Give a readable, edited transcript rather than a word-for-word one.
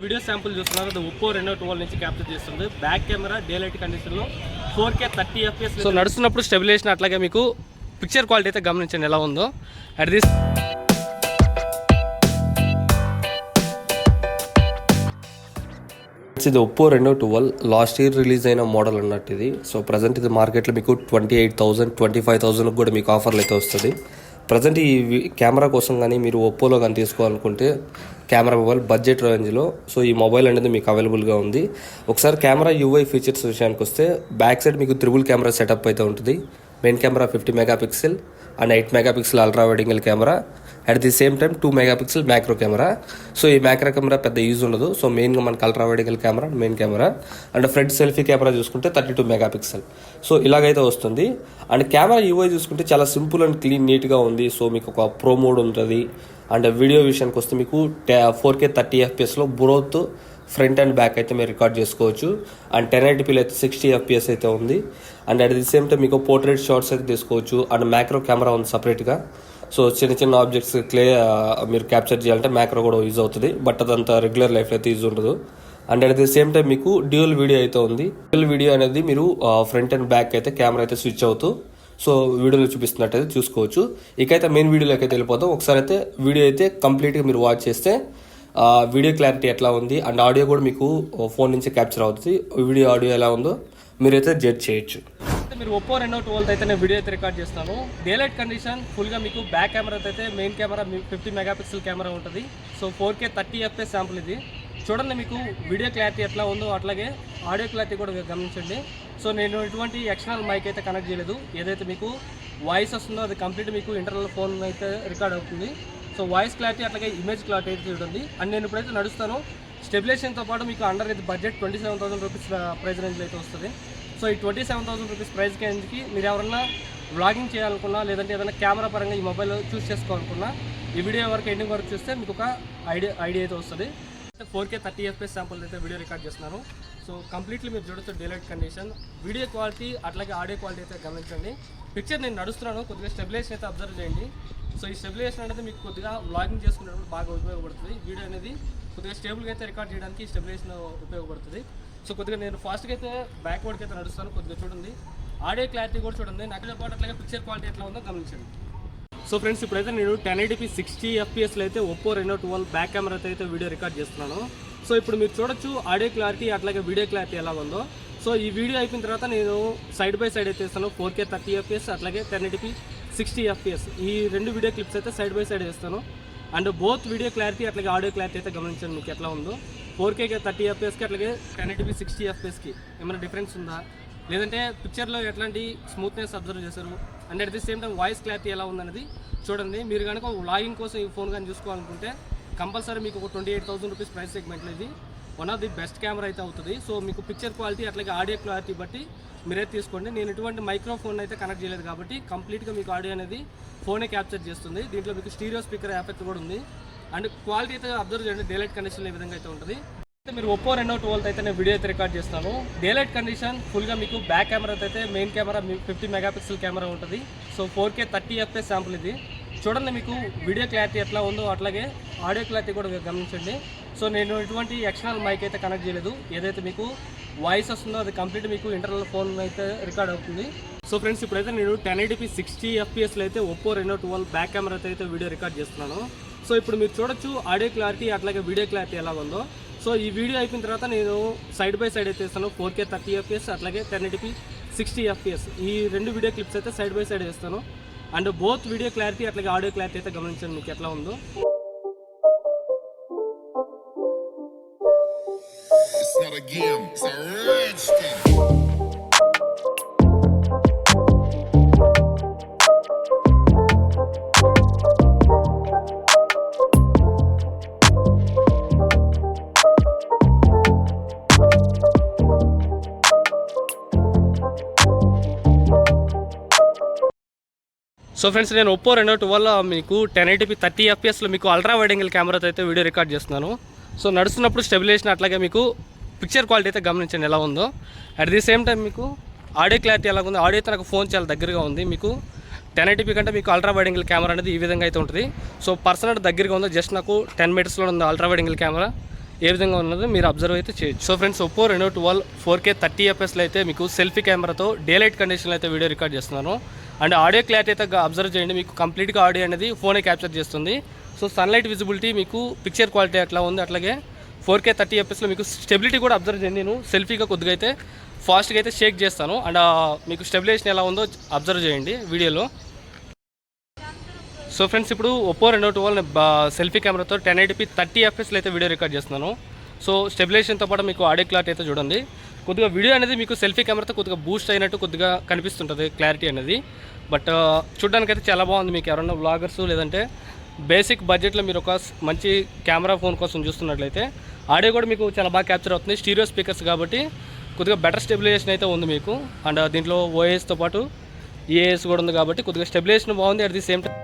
Video sample చూస్తున్నారు. అది Oppo Reno 12 నుంచి క్యాప్చర్ చేస్తుంది. బ్యాక్ కెమెరా డే లైట్ కండిషన్లో 4K 30 FPS. సో నడుస్తున్నప్పుడు స్టెబిలైజేషన్ అట్లాగే మీకు పిక్చర్ క్వాలిటీ అయితే గమనించండి ఎలా ఉందో. అట్ దిస్ ఇది Oppo Reno 12 last year release అయిన మోడల్ అన్నట్టు ఇది. సో ప్రజెంట్ ఇది మార్కెట్లో మీకు 28,000 25,000 కూడా మీకు ఆఫర్లు అయితే వస్తుంది. ప్రజెంట్ ఈ కెమెరా కోసం కానీ మీరు ఒప్పోలో కానీ తీసుకోవాలనుకుంటే కెమెరా మొబైల్ బడ్జెట్ రేంజ్లో సో ఈ మొబైల్ అనేది మీకు అవైలబుల్గా ఉంది. ఒకసారి కెమెరా యూఐ ఫీచర్స్ విషయానికి వస్తే బ్యాక్ సైడ్ మీకు త్రిబుల్ కెమెరా సెటప్ అయితే ఉంటుంది. Main camera 50 megapixel and 8 megapixel ultra wide angle camera. At the same time 2 megapixel macro camera. So ఈ మ్యాక్రో కెమెరా పెద్ద యూజ్ ఉండదు. సో మెయిన్గా మనకి ultra wide angle camera main camera and front selfie camera చూసుకుంటే 32 megapixel. So ఇలాగైతే వస్తుంది. And camera UI చూసుకుంటే చాలా సింపుల్ అండ్ క్లీన్ నీట్గా ఉంది. సో మీకు ఒక ప్రో మోడ్ ఉంటుంది. అండ్ వీడియో విషయానికి వస్తే మీకు 4K 30 FPSలో బోత్ ఫ్రంట్ అండ్ బ్యాక్ అయితే మీరు రికార్డ్ చేసుకోవచ్చు. అండ్ 1080pలో అయితే 60 FPS అయితే ఉంది. And at the same time మీకు పోర్ట్రేట్ షాట్స్ అయితే తీసుకోవచ్చు. అండ్ మ్యాక్రో కెమెరా ఉంది సపరేట్గా. సో చిన్న చిన్న ఆబ్జెక్ట్స్ మీరు క్యాప్చర్ చేయాలంటే మ్యాక్రో కూడా యూజ్ అవుతుంది. బట్ అదంతా రెగ్యులర్ లైఫ్లో అయితే యూజ్ ఉండదు. And at the same time మీకు డ్యూయల్ వీడియో అయితే ఉంది. డ్యూయల్ వీడియో అనేది మీరు ఫ్రంట్ అండ్ బ్యాక్ అయితే కెమెరా అయితే స్విచ్ అవుతూ సో వీడియోలో చూపిస్తున్నట్టయితే చూసుకోవచ్చు. ఇకైతే మెయిన్ వీడియోలోకి అయితే వెళ్ళిపోతాం. ఒకసారి అయితే వీడియో అయితే కంప్లీట్గా మీరు వాచ్ చేస్తే వీడియో క్లారిటీ ఎట్లా ఉంది అండ్ ఆడియో కూడా మీకు ఫోన్ నుంచి క్యాప్చర్ అవుతుంది. వీడియో ఆడియో ఎలా ఉందో మీరైతే జడ్జ్ చేయొచ్చు. మీరు ఒప్పో Reno 12 అయితే నేను వీడియో అయితే రికార్డ్ చేస్తాను. డే లైట్ కండిషన్ ఫుల్గా మీకు బ్యాక్ కెమెరా అయితే మెయిన్ కెమెరా 50 మెగాపిక్సెల్ కెమెరా ఉంటుంది. సో 4K 30 FPS శాంపుల్ ఇది. చూడండి మీకు వీడియో క్లారిటీ ఎట్లా ఉందో అట్లాగే ఆడియో క్లారిటీ కూడా గమనించండి. సో నేను ఎటువంటి ఎక్స్టర్నల్ మైక్ అయితే కనెక్ట్ చేయలేదు. ఏదైతే మీకు వాయిస్ వస్తుందో అది కంప్లీట్ మీకు ఇంటర్నల్ ఫోన్ అయితే రికార్డ్ అవుతుంది. సో వాయిస్ క్లారిటీ అట్లాగే ఇమేజ్ క్లారిటీ అయితే చూడండి. అండ్ నేను ఇప్పుడైతే నడుస్తాను. స్టెబిలైజేషన్తో పాటు మీకు అండర్ అయితే బడ్జెట్ 27,000 రూపీస్ ప్రైస్ రేంజ్లో అయితే వస్తుంది. సో ఈ 27,000 రూపీస్ ప్రైస్ రేంజ్కి మీరు ఎవరన్నా వ్లాగింగ్ చేయాలనుకున్నా లేదంటే ఏదైనా కెమెరా పరంగా ఈ మొబైల్ చూస్ చేసుకోవాలనుకున్నా ఈ వీడియో వరకు ఎండింగ్ వరకు చూస్తే మీకు ఒక ఐడియా అయితే వస్తుంది. 4K 30 FPS శాంపుల్ అయితే వీడియో రికార్డ్ చేస్తున్నాను. సో కంప్లీట్లీ మీరు చూడొచ్చు day light condition, video quality అట్లాగే ఆడియో క్వాలిటీ అయితే గమనించండి. పిక్చర్ నేను నడుస్తున్నాను, కొద్దిగా స్టెబిలైజేషన్ అయితే అబ్జర్వ్ చేయండి. సో ఈ స్టెబిలైజేషన్ అనేది మీకు కొద్దిగా వ్లాగింగ్ చేసుకునేటప్పుడు బాగా ఉపయోగపడుతుంది. వీడియో అనేది కొద్దిగా స్టేబుల్గా అయితే రికార్డ్ చేయడానికి స్టెబిలైజేషన్ ఉపయోగపడుతుంది. సో కొద్దిగా నేను ఫాస్ట్గా అయితే బ్యాక్వర్డ్కి అయితే నడుస్తాను. కొద్దిగా చూడండి, ఆడియో క్లారిటీ కూడా చూడండి. నాకు పాటు అట్లాగే పిక్చర్ క్వాలిటీ ఎట్లా ఉందో గమనించండి. సో ఫ్రెండ్స్ ఇప్పుడైతే నేను 1080p 60 FPSలో అయితే ఒప్పో Reno 12 బ్యాక్ కెమెరాతో అయితే వీడియో రికార్డ్ చేస్తున్నాను. సో ఇప్పుడు మీరు చూడొచ్చు ఆడియో క్లారిటీ అట్లాగే వీడియో క్లారిటీ ఎలా ఉందో. సో ఈ వీడియో అయిపోయిన తర్వాత నేను సైడ్ బై సైడ్ అయితే ఇస్తాను. 4K 30 FPS అట్లాగే 1080p 60 FPS ఈ రెండు వీడియో క్లిప్స్ అయితే సైడ్ బై సైడ్ వేస్తాను. అండ్ బోత్ వీడియో క్లారిటీ అట్లాగే ఆడియో క్లారిటీ అయితే గమనించండి మీకు ఎట్లా ఉందో. 4K 30 FPSకి అట్లాగే 1080p 60 FPSకి ఏమైనా డిఫరెన్స్ ఉందా, లేదంటే పిక్చర్లో ఎట్లాంటి స్మూత్నెస్ అబ్జర్వ్ చేశారు and at the same time voice clarity ఎలా ఉందనేది చూడండి. మీరు కనుక వ్లాగింగ్ కోసం ఈ ఫోన్ కానీ చూసుకోవాలనుకుంటే కంపల్సరీ మీకు ఒక 28,000 రూపీస్ ప్రైస్ సెగ్మెంట్లో ఇది one of the best camera అయితే అవుతుంది. సో మీకు పిక్చర్ క్వాలిటీ అట్లాగే ఆడియో క్లారిటీ బట్టి మీరైతే తీసుకోండి. నేను ఎటువంటి మైక్రోఫోన్ అయితే కనెక్ట్ చేయలేదు కాబట్టి కంప్లీట్గా మీకు ఆడియో అనేది ఫోనే క్యాప్చర్ చేస్తుంది. దీంట్లో మీకు స్టీరియో స్పీకర్ ఎఫెక్ట్ కూడా ఉంది. అండ్ క్వాలిటీ అయితే అబ్జర్వ్ చేయండి, డే లైట్ కండిషన్లో ఏ విధంగా అయితే ఉంటుంది. మీరు ఒప్పో Reno 12 అయితే నేను వీడియో అయితే రికార్డ్ చేస్తాను. డే లైట్ కండిషన్ ఫుల్గా మీకు బ్యాక్ కెమెరా అయితే మెయిన్ కెమెరా 50 మెగాపిక్సెల్ కెమెరా ఉంటుంది. సో 4K 30 FPS శాంపుల్ ఇది. చూడండి మీకు వీడియో క్లారిటీ ఎట్లా ఉందో అట్లాగే ఆడియో క్లారిటీ కూడా గమనించండి. సో నేను ఎటువంటి ఎక్స్టర్నల్ మైక్ అయితే కనెక్ట్ చేయలేదు. ఏదైతే మీకు వాయిస్ వస్తుందో అది కంప్లీట్ మీకు ఇంటర్నల్ ఫోన్ అయితే రికార్డ్ అవుతుంది. సో ఫ్రెండ్స్ ఇప్పుడైతే నేను 1080p 60 FPSలో అయితే ఒప్పో Reno 12 బ్యాక్ కెమెరాతో అయితే వీడియో రికార్డ్ చేస్తున్నాను. సో ఇప్పుడు మీరు చూడొచ్చు ఆడియో క్లారిటీ అట్లాగే వీడియో క్లారిటీ ఎలా ఉందో. సో ఈ వీడియో అయిపోయిన తర్వాత నేను సైడ్ బై సైడ్ అయితే ఇస్తాను. 4K 30 FPS అట్లాగే 1080p 60 FPS ఈ రెండు వీడియో క్లిప్స్ అయితే సైడ్ బై సైడ్ వేస్తాను. అండ్ బోత్ వీడియో క్లారిటీ అట్లాగే ఆడియో క్లారిటీ అయితే గమనించండి మీకు ఎట్లా ఉందో. సో ఫ్రెండ్స్ నేను ఒప్పో Reno 12 మీకు 1080p 30 FPSలో మీకు అల్ట్రా వైడ్ యాంగిల్ కెమెరాతో అయితే వీడియో రికార్డ్ చేస్తున్నాను. సో నడుస్తున్నప్పుడు స్టెబిలైజేషన్ అట్లాగే మీకు పిక్చర్ క్వాలిటీ అయితే గమనించండి ఎలా ఉందో. అట్ ది సేమ్ టైం మీకు ఆడియో క్లారిటీ ఎలా ఉంది, ఆడియో అయితే నాకు ఫోన్ చాలా దగ్గరగా ఉంది. మీకు 1080p కంటే మీకు అల్ట్రా వైడ్ యాంగిల్ కెమెరా అనేది ఈ విధంగా అయితే ఉంటుంది. సో పర్సనల్ దగ్గరగా ఉందో జస్ట్ నాకు 10 మీటర్స్లో ఉంది అల్ట్రా వైడ్ యాంగిల్ కెమెరా. ఏ విధంగా ఉన్నదో మీరు అబ్జర్వ్ అయితే చేయొచ్చు. So friends, Oppo Reno 12 4K 30 FPSలో అయితే మీకు సెల్ఫీ కెమెరాతో డే లైట్ కండిషన్లో అయితే వీడియో రికార్డ్ చేస్తున్నాను. అండ్ ఆడియో క్లారిటీ అయితే అబ్జర్వ్ చేయండి, మీకు కంప్లీట్గా ఆడియో అనేది ఫోనే క్యాప్చర్ చేస్తుంది. సో సన్లైట్ విజిబిలిటీ మీకు పిక్చర్ క్వాలిటీ అట్లా ఉంది. అట్లాగే 4K 30 FPSలో మీకు స్టెబిలిటీ కూడా అబ్జర్వ్ చేయండి. నేను సెల్ఫీగా కొద్దిగా అయితే ఫాస్ట్గా అయితే షేక్ చేస్తాను. అండ్ మీకు స్టెబిలైజేషన్ ఎలా ఉందో అబ్జర్వ్ చేయండి వీడియోలో. సో ఫ్రెండ్స్, ఇప్పుడు ఒప్పో రెనో 12 సెల్ఫీ కెమెరాతో 1080p 30 FPSలో అయితే వీడియో రికార్డ్ చేస్తున్నాను. సో స్టెబిలైజేషన్తో పాటు మీకు ఆడియో క్లారిటీ అయితే చూడండి. కొద్దిగా వీడియో అనేది మీకు సెల్ఫీ కెమెరాతో కొద్దిగా బూస్ట్ అయినట్టు కొద్దిగా కనిపిస్తుంటుంది క్లారిటీ అనేది. బట్ చూడడానికైతే చాలా బాగుంది. మీకు ఎవరైనా వ్లాగర్స్ లేదంటే బేసిక్ బడ్జెట్లో మీరు ఒక మంచి కెమెరా ఫోన్ కోసం చూస్తున్నట్లయితే ఆడియో కూడా మీకు చాలా బాగా క్యాప్చర్ అవుతుంది. స్టీరియో స్పీకర్స్ కాబట్టి కొద్దిగా బెటర్ స్టెబిలైజేషన్ అయితే ఉంది మీకు. అండ్ దీంట్లో ఓఎస్తో పాటు ఈఏఎస్ కూడా ఉంది కాబట్టి కొద్దిగా స్టెబిలైజేషన్ బాగుంది. At the same time